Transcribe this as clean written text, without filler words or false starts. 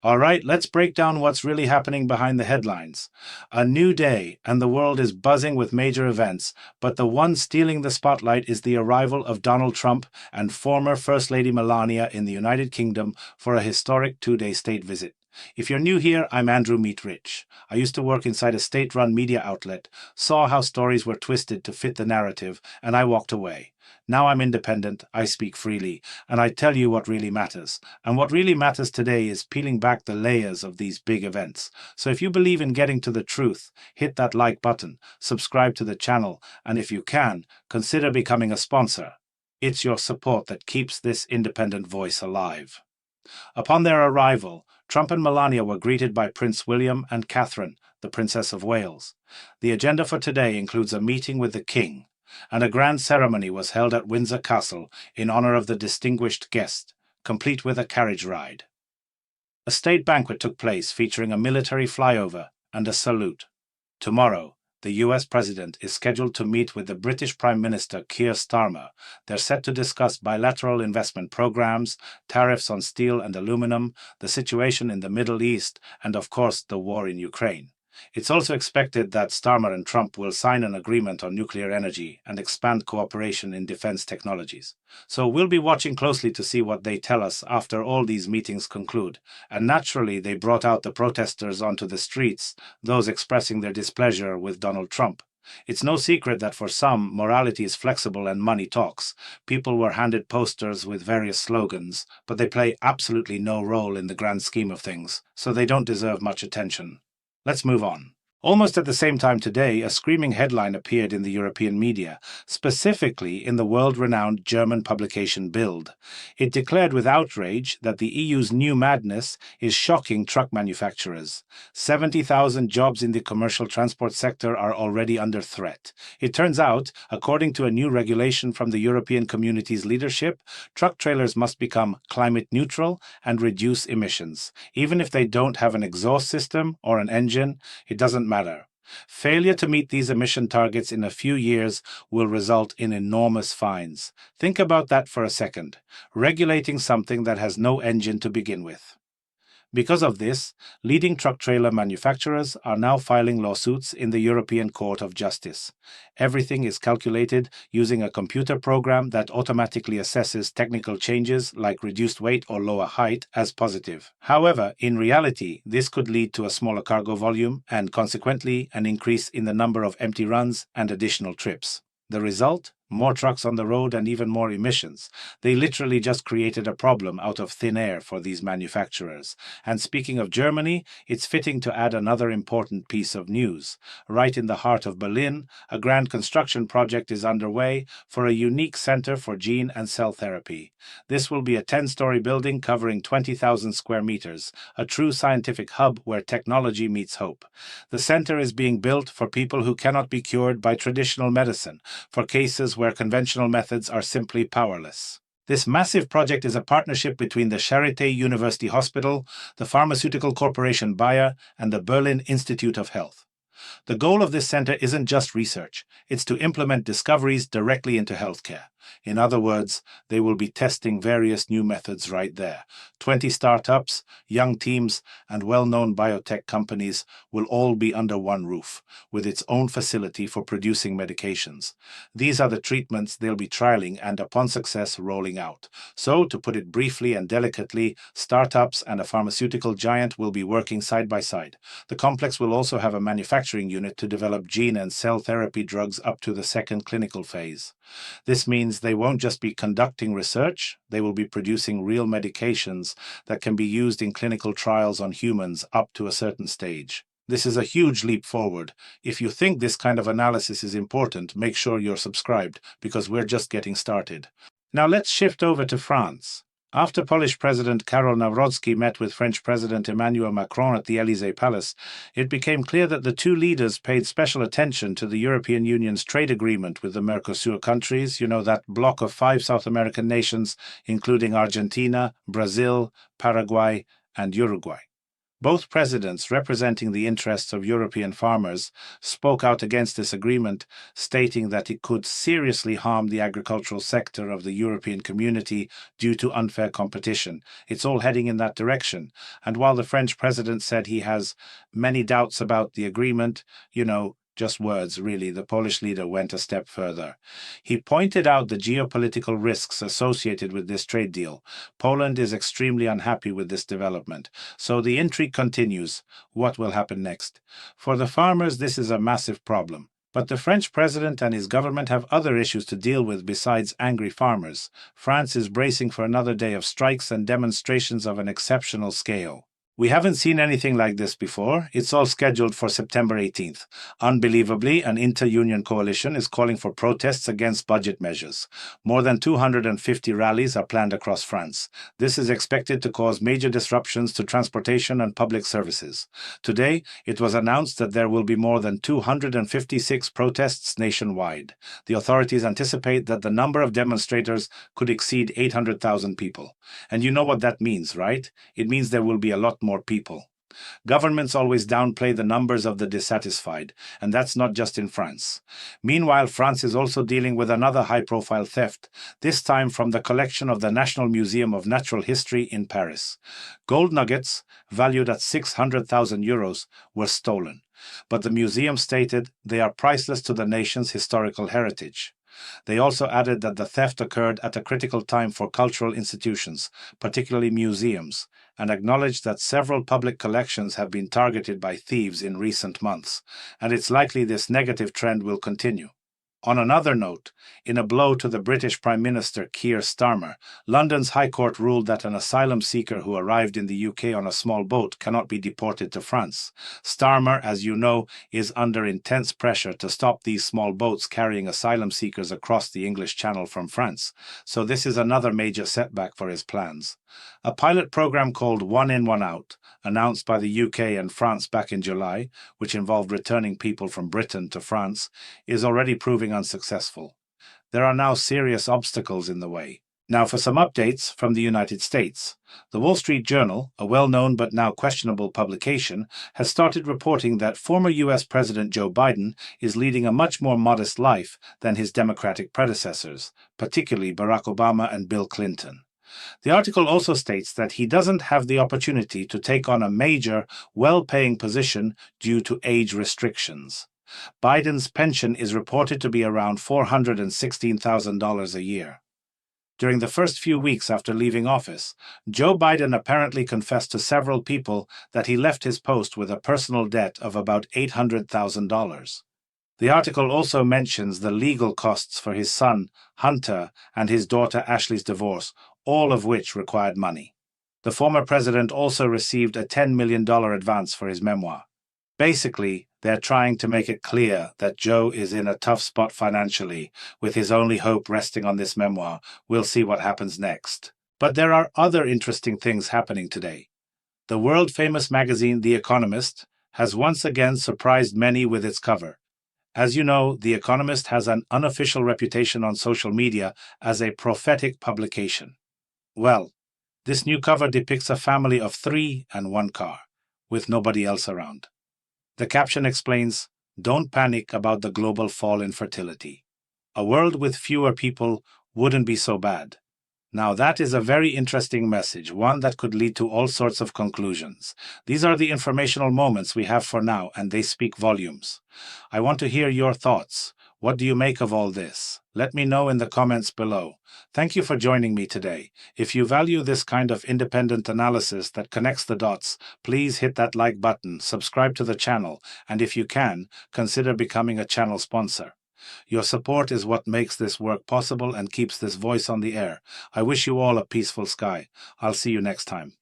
All right, let's break down what's really happening behind the headlines. A new day, and the world is buzzing with major events, but the one stealing the spotlight is the arrival of Donald Trump and former First Lady Melania in the United Kingdom for a historic 2-day state visit. If you're new here, I'm Andrew Mitrich. I used to work inside a state-run media outlet, saw how stories were twisted to fit the narrative, and I walked away. Now I'm independent, I speak freely, and I tell you what really matters. And what really matters today is peeling back the layers of these big events. So if you believe in getting to the truth, hit that like button, subscribe to the channel, and if you can, consider becoming a sponsor. It's your support that keeps this independent voice alive. Upon their arrival, Trump and Melania were greeted by Prince William and Catherine, the Princess of Wales. The agenda for today includes a meeting with the King, and a grand ceremony was held at Windsor Castle in honor of the distinguished guest, complete with a carriage ride. A state banquet took place featuring a military flyover and a salute. Tomorrow, the US President is scheduled to meet with the British Prime Minister Keir Starmer. They're set to discuss bilateral investment programs, tariffs on steel and aluminum, the situation in the Middle East, and of course the war in Ukraine. It's also expected that Starmer and Trump will sign an agreement on nuclear energy and expand cooperation in defense technologies. So we'll be watching closely to see what they tell us after all these meetings conclude. And naturally, they brought out the protesters onto the streets, those expressing their displeasure with Donald Trump. It's no secret that for some, morality is flexible and money talks. People were handed posters with various slogans, but they play absolutely no role in the grand scheme of things, so they don't deserve much attention. Let's move on. Almost at the same time today, a screaming headline appeared in the European media, specifically in the world-renowned German publication Bild. It declared with outrage that the EU's new madness is shocking truck manufacturers. 70,000 jobs in the commercial transport sector are already under threat. It turns out, according to a new regulation from the European Community's leadership, truck trailers must become climate neutral and reduce emissions. Even if they don't have an exhaust system or an engine, it doesn't matter. Failure to meet these emission targets in a few years will result in enormous fines. Think about that for a second. Regulating something that has no engine to begin with. Because of this, leading truck trailer manufacturers are now filing lawsuits in the European Court of Justice. Everything is calculated using a computer program that automatically assesses technical changes like reduced weight or lower height as positive. However, in reality, this could lead to a smaller cargo volume and consequently an increase in the number of empty runs and additional trips. The result? More trucks on the road and even more emissions. They literally just created a problem out of thin air for these manufacturers. And speaking of Germany, it's fitting to add another important piece of news. Right in the heart of Berlin, a grand construction project is underway for a unique center for gene and cell therapy. This will be a 10-story building covering 20,000 square meters, a true scientific hub where technology meets hope. The center is being built for people who cannot be cured by traditional medicine, for cases where conventional methods are simply powerless. This massive project is a partnership between the Charité University Hospital, the pharmaceutical corporation Bayer, and the Berlin Institute of Health. The goal of this center isn't just research, it's to implement discoveries directly into healthcare. In other words, they will be testing various new methods right there. 20 startups, young teams, and well-known biotech companies will all be under one roof, with its own facility for producing medications. These are the treatments they'll be trialing and, upon success, rolling out. So, to put it briefly and delicately, startups and a pharmaceutical giant will be working side by side. The complex will also have a manufacturing unit to develop gene and cell therapy drugs up to the second clinical phase. This means they won't just be conducting research, they will be producing real medications that can be used in clinical trials on humans up to a certain stage. This is a huge leap forward. If you think this kind of analysis is important, make sure you're subscribed, because we're just getting started. Now let's shift over to France. After Polish President Karol Nawrocki met with French President Emmanuel Macron at the Élysée Palace, it became clear that the two leaders paid special attention to the European Union's trade agreement with the Mercosur countries, that bloc of 5 South American nations, including Argentina, Brazil, Paraguay, and Uruguay. Both presidents, representing the interests of European farmers, spoke out against this agreement, stating that it could seriously harm the agricultural sector of the European community due to unfair competition. It's all heading in that direction. And while the French president said he has many doubts about the agreement, just words, really, the Polish leader went a step further. He pointed out the geopolitical risks associated with this trade deal. Poland is extremely unhappy with this development. So the intrigue continues. What will happen next? For the farmers, this is a massive problem. But the French president and his government have other issues to deal with besides angry farmers. France is bracing for another day of strikes and demonstrations of an exceptional scale. We haven't seen anything like this before. It's all scheduled for September 18th. Unbelievably, an inter-union coalition is calling for protests against budget measures. More than 250 rallies are planned across France. This is expected to cause major disruptions to transportation and public services. Today, it was announced that there will be more than 256 protests nationwide. The authorities anticipate that the number of demonstrators could exceed 800,000 people. And you know what that means, right? It means there will be a lot more people. Governments always downplay the numbers of the dissatisfied, and that's not just in France. Meanwhile, France is also dealing with another high-profile theft, this time from the collection of the National Museum of Natural History in Paris. Gold nuggets, valued at 600,000 euros, were stolen, but the museum stated they are priceless to the nation's historical heritage. They also added that the theft occurred at a critical time for cultural institutions, particularly museums, and acknowledged that several public collections have been targeted by thieves in recent months, and it's likely this negative trend will continue. On another note, in a blow to the British Prime Minister Keir Starmer, London's High Court ruled that an asylum seeker who arrived in the UK on a small boat cannot be deported to France. Starmer, as you know, is under intense pressure to stop these small boats carrying asylum seekers across the English Channel from France, so this is another major setback for his plans. A pilot program called One In, One Out, announced by the UK and France back in July, which involved returning people from Britain to France, is already proving unsuccessful. There are now serious obstacles in the way. Now for some updates from the United States. The Wall Street Journal, a well-known but now questionable publication, has started reporting that former U.S. President Joe Biden is leading a much more modest life than his Democratic predecessors, particularly Barack Obama and Bill Clinton. The article also states that he doesn't have the opportunity to take on a major, well-paying position due to age restrictions. Biden's pension is reported to be around $416,000 a year. During the first few weeks after leaving office, Joe Biden apparently confessed to several people that he left his post with a personal debt of about $800,000. The article also mentions the legal costs for his son, Hunter, and his daughter Ashley's divorce, all of which required money. The former president also received a $10 million advance for his memoir. Basically, they're trying to make it clear that Joe is in a tough spot financially, with his only hope resting on this memoir. We'll see what happens next. But there are other interesting things happening today. The world-famous magazine The Economist has once again surprised many with its cover. As you know, The Economist has an unofficial reputation on social media as a prophetic publication. Well, this new cover depicts a family of 3 and 1 car, with nobody else around. The caption explains, "Don't panic about the global fall in fertility. A world with fewer people wouldn't be so bad." Now that is a very interesting message, one that could lead to all sorts of conclusions. These are the informational moments we have for now, and they speak volumes. I want to hear your thoughts. What do you make of all this? Let me know in the comments below. Thank you for joining me today. If you value this kind of independent analysis that connects the dots, please hit that like button, subscribe to the channel, and if you can, consider becoming a channel sponsor. Your support is what makes this work possible and keeps this voice on the air. I wish you all a peaceful sky. I'll see you next time.